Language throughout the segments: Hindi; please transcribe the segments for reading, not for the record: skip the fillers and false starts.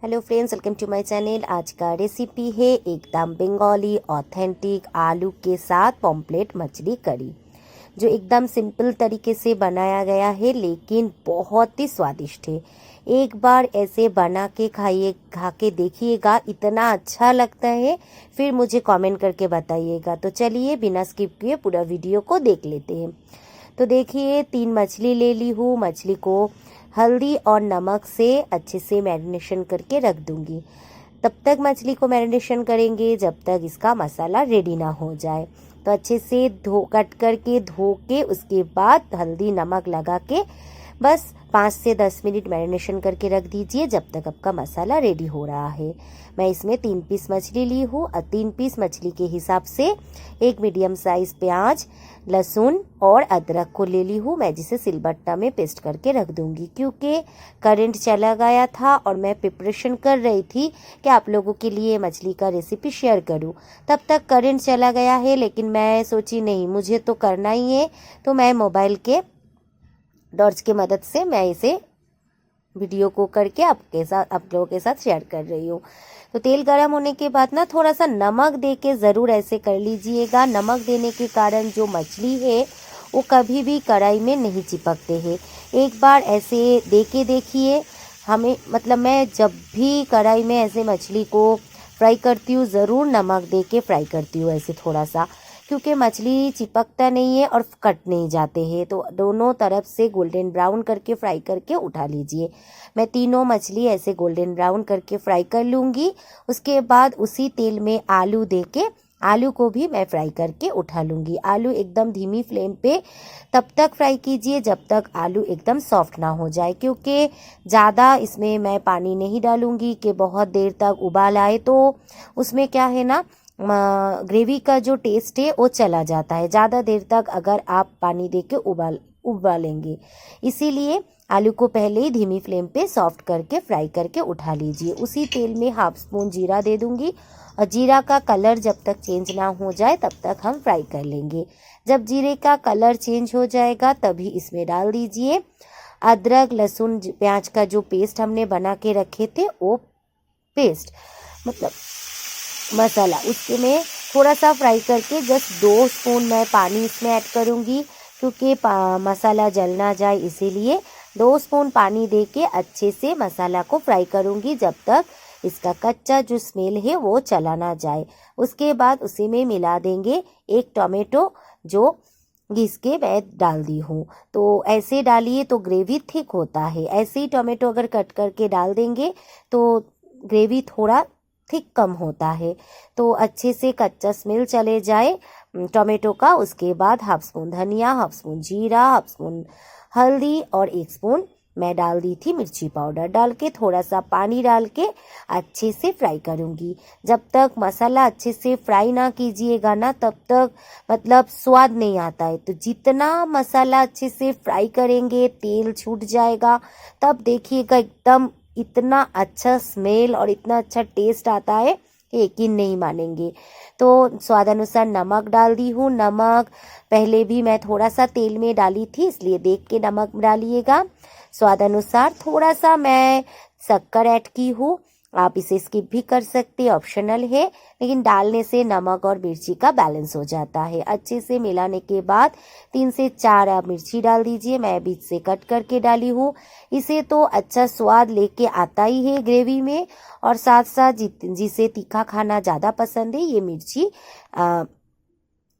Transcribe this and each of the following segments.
Hello friends, welcome to my channel. आज का रेसिपी है एकदम बंगाली ऑथेंटिक आलू के साथ पॉम्पलेट मछली करी, जो एकदम सिंपल तरीके से बनाया गया है लेकिन बहुत ही स्वादिष्ट है। एक बार ऐसे बना के खा के देखिएगा, इतना अच्छा लगता है। फिर मुझे कमेंट करके बताइएगा। तो चलिए बिना स्किप किए पूरा वीडियो को देख लेते हैं। तो देखिए 3 मछली ले ली हूँ। मछली को हल्दी और नमक से अच्छे से मैरिनेशन करके रख दूंगी। तब तक मछली को मैरिनेशन करेंगे जब तक इसका मसाला रेडी ना हो जाए। तो अच्छे से कट करके धो के उसके बाद हल्दी नमक लगा के बस 5 से 10 मिनट मैरिनेशन करके रख दीजिए जब तक आपका मसाला रेडी हो रहा है। मैं इसमें 3 पीस मछली ली हूँ और 3 पीस मछली के हिसाब से एक मीडियम साइज प्याज, लहसुन और अदरक को ले ली हूँ मैं, जिसे सिलबट्टा में पेस्ट करके रख दूंगी। क्योंकि करंट चला गया था और मैं प्रिपरेशन कर रही थी कि आप लोगों के लिए मछली का रेसिपी शेयर करूँ, तब तक करंट चला गया है। लेकिन मैं सोची नहीं, मुझे तो करना ही है, तो मैं मोबाइल के टॉर्च की मदद से मैं इसे वीडियो को करके आप लोगों के साथ शेयर कर रही हूँ। तो तेल गर्म होने के बाद ना थोड़ा सा नमक दे के ज़रूर ऐसे कर लीजिएगा। नमक देने के कारण जो मछली है वो कभी भी कढ़ाई में नहीं चिपकते हैं। एक बार ऐसे दे के देखिए। मैं जब भी कढ़ाई में ऐसे मछली को फ्राई करती हूँ ज़रूर नमक दे के फ्राई करती हूँ ऐसे थोड़ा सा, क्योंकि मछली चिपकता नहीं है और कट नहीं जाते हैं। तो दोनों तरफ से गोल्डन ब्राउन करके फ्राई करके उठा लीजिए। मैं तीनों मछली ऐसे गोल्डन ब्राउन करके फ्राई कर लूँगी। उसके बाद उसी तेल में आलू दे के आलू को भी मैं फ्राई करके उठा लूँगी। आलू एकदम धीमी फ्लेम पे तब तक फ्राई कीजिए जब तक आलू एकदम सॉफ्ट ना हो जाए, क्योंकि ज़्यादा इसमें मैं पानी नहीं डालूँगी कि बहुत देर तक उबाल आए, तो उसमें क्या है ना, ग्रेवी का जो टेस्ट है वो चला जाता है ज़्यादा देर तक अगर आप पानी दे के उबालेंगे। इसीलिए आलू को पहले ही धीमी फ्लेम पे सॉफ्ट करके फ्राई करके उठा लीजिए। उसी तेल में हाफ स्पून जीरा दे दूंगी और जीरा का कलर जब तक चेंज ना हो जाए तब तक हम फ्राई कर लेंगे। जब जीरे का कलर चेंज हो जाएगा तभी इसमें डाल दीजिए अदरक लहसुन प्याज का जो पेस्ट हमने बना के रखे थे, वो पेस्ट मसाला उसके में थोड़ा सा फ्राई करके जस्ट 2 स्पून मैं पानी इसमें ऐड करूँगी, क्योंकि मसाला जल ना जाए, इसीलिए 2 स्पून पानी दे के अच्छे से मसाला को फ्राई करूँगी जब तक इसका कच्चा जो स्मेल है वो चला ना जाए। उसके बाद उसी में मिला देंगे एक टोमेटो जो घिस के मैं डाल दी हूँ। तो ऐसे डालिए तो ग्रेवी थिक होता है। ऐसे ही टोमेटो अगर कट करके डाल देंगे तो ग्रेवी थोड़ा थिक कम होता है। तो अच्छे से कच्चा स्मेल चले जाए टोमेटो का। उसके बाद हाफ स्पून धनिया, हाफ स्पून जीरा, हाफ स्पून हल्दी और 1 स्पून मैं डाल दी थी मिर्ची पाउडर। डाल के थोड़ा सा पानी डाल के अच्छे से फ्राई करूँगी। जब तक मसाला अच्छे से फ्राई ना कीजिएगा ना तब तक स्वाद नहीं आता है। तो जितना मसाला अच्छे से फ्राई करेंगे तेल छूट जाएगा, तब देखिएगा एकदम इतना अच्छा स्मेल और इतना अच्छा टेस्ट आता है, यकीन नहीं मानेंगे। तो स्वाद अनुसार नमक डाल दी हूँ। नमक पहले भी मैं थोड़ा सा तेल में डाली थी, इसलिए देख के नमक डालिएगा। स्वाद अनुसार थोड़ा सा मैं शक्कर ऐड की हूँ, आप इसे स्किप भी कर सकते हैं, ऑप्शनल है, लेकिन डालने से नमक और मिर्ची का बैलेंस हो जाता है। अच्छे से मिलाने के बाद 3 से 4 आप मिर्ची डाल दीजिए, मैं बीच से कट करके डाली हूँ। इसे तो अच्छा स्वाद लेके आता ही है ग्रेवी में, और साथ साथ जिसे तीखा खाना ज़्यादा पसंद है ये मिर्ची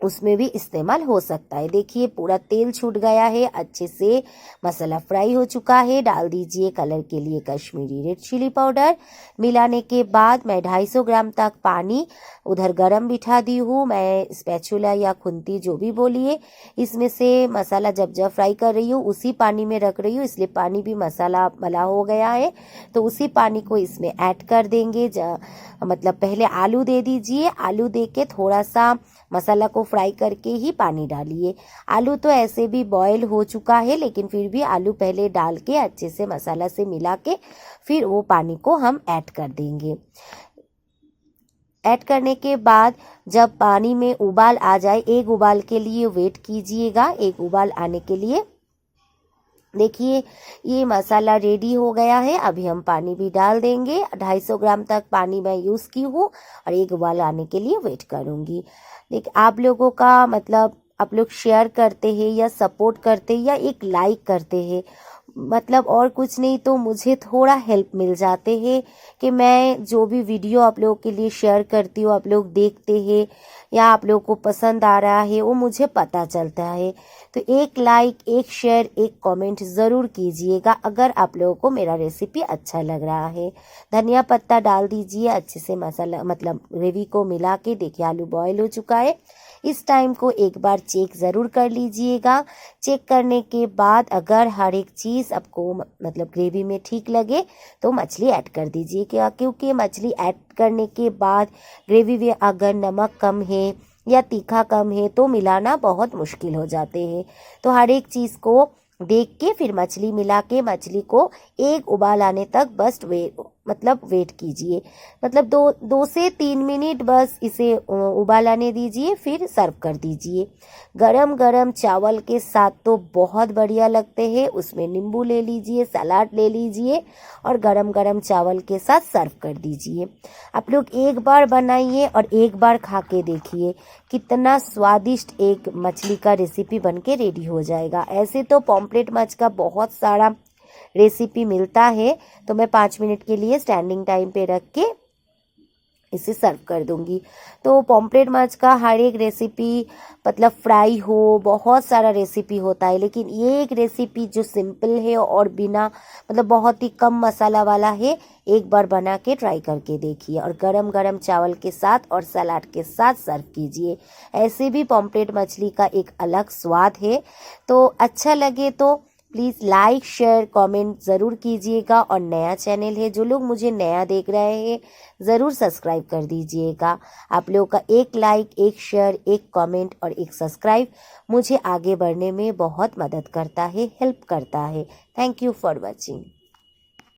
उसमें भी इस्तेमाल हो सकता है। देखिए पूरा तेल छूट गया है, अच्छे से मसाला फ्राई हो चुका है। डाल दीजिए कलर के लिए कश्मीरी रेड चिली पाउडर। मिलाने के बाद मैं 250 ग्राम तक पानी उधर गरम बिठा दी हूँ। मैं स्पैचुला या खुंती जो भी बोलिए, इसमें से मसाला जब फ्राई कर रही हूँ उसी पानी में रख रही हूँ, इसलिए पानी भी मसाला वाला हो गया है। तो उसी पानी को इसमें ऐड कर देंगे। पहले आलू दे दीजिए, आलू दे के थोड़ा सा मसाला को फ्राई करके ही पानी डालिए। आलू तो ऐसे भी बॉयल हो चुका है, लेकिन फिर भी आलू पहले डाल के अच्छे से मसाला से मिला के फिर वो पानी को हम ऐड कर देंगे। ऐड करने के बाद जब पानी में उबाल आ जाए, एक उबाल के लिए वेट कीजिएगा, एक उबाल आने के लिए देखिए ये मसाला रेडी हो गया है। अभी हम पानी भी डाल देंगे। 250 ग्राम तक पानी मैं यूज़ की हूँ और एक उबाल आने के लिए वेट करूँगी। देखिए आप लोगों का मतलब आप लोग शेयर करते हैं या सपोर्ट करते हैं या एक लाइक करते हैं, मतलब और कुछ नहीं तो मुझे थोड़ा हेल्प मिल जाते हैं कि मैं जो भी वीडियो आप लोगों के लिए शेयर करती हूँ आप लोग देखते हैं या आप लोगों को पसंद आ रहा है वो मुझे पता चलता है। तो एक लाइक, एक शेयर, एक कमेंट ज़रूर कीजिएगा अगर आप लोगों को मेरा रेसिपी अच्छा लग रहा है। धनिया पत्ता डाल दीजिए। अच्छे से मसाला मतलब ग्रेवी को मिला के देखिए आलू बॉयल हो चुका है। इस टाइम को एक बार चेक ज़रूर कर लीजिएगा। चेक करने के बाद अगर हर एक चीज़ आपको मतलब ग्रेवी में ठीक लगे तो मछली ऐड कर दीजिए, क्या क्योंकि मछली ऐड करने के बाद ग्रेवी में अगर नमक कम है या तीखा कम है तो मिलाना बहुत मुश्किल हो जाते हैं। तो हर एक चीज़ को देख के फिर मछली मिला के मछली को एक उबाल आने तक बस वेट कीजिए। मतलब 2 से 3 मिनट बस इसे उबाल आने दीजिए, फिर सर्व कर दीजिए। गरम गरम चावल के साथ तो बहुत बढ़िया लगते हैं। उसमें नींबू ले लीजिए, सलाद ले लीजिए और गरम गरम चावल के साथ सर्व कर दीजिए। आप लोग एक बार बनाइए और एक बार खा के देखिए कितना स्वादिष्ट एक मछली का रेसिपी बनके रेडी हो जाएगा। ऐसे तो पॉम्पलेट माछ का बहुत सारा रेसिपी मिलता है, तो मैं 5 मिनट के लिए स्टैंडिंग टाइम पे रख के इसे सर्व कर दूंगी। तो पॉम्पलेट माछ का हर एक रेसिपी मतलब फ्राई हो, बहुत सारा रेसिपी होता है, लेकिन ये एक रेसिपी जो सिंपल है और बिना मतलब बहुत ही कम मसाला वाला है। एक बार बना के ट्राई करके देखिए और गरम गरम चावल के साथ और सलाद के साथ सर्व कीजिए। ऐसे भी पॉम्पलेट मछली का एक अलग स्वाद है। तो अच्छा लगे तो प्लीज़ लाइक, शेयर, कमेंट ज़रूर कीजिएगा और नया चैनल है जो लोग मुझे नया देख रहे हैं ज़रूर सब्सक्राइब कर दीजिएगा। आप लोगों का एक लाइक, एक शेयर, एक कमेंट और एक सब्सक्राइब मुझे आगे बढ़ने में बहुत मदद करता है, हेल्प करता है। Thank you for watching.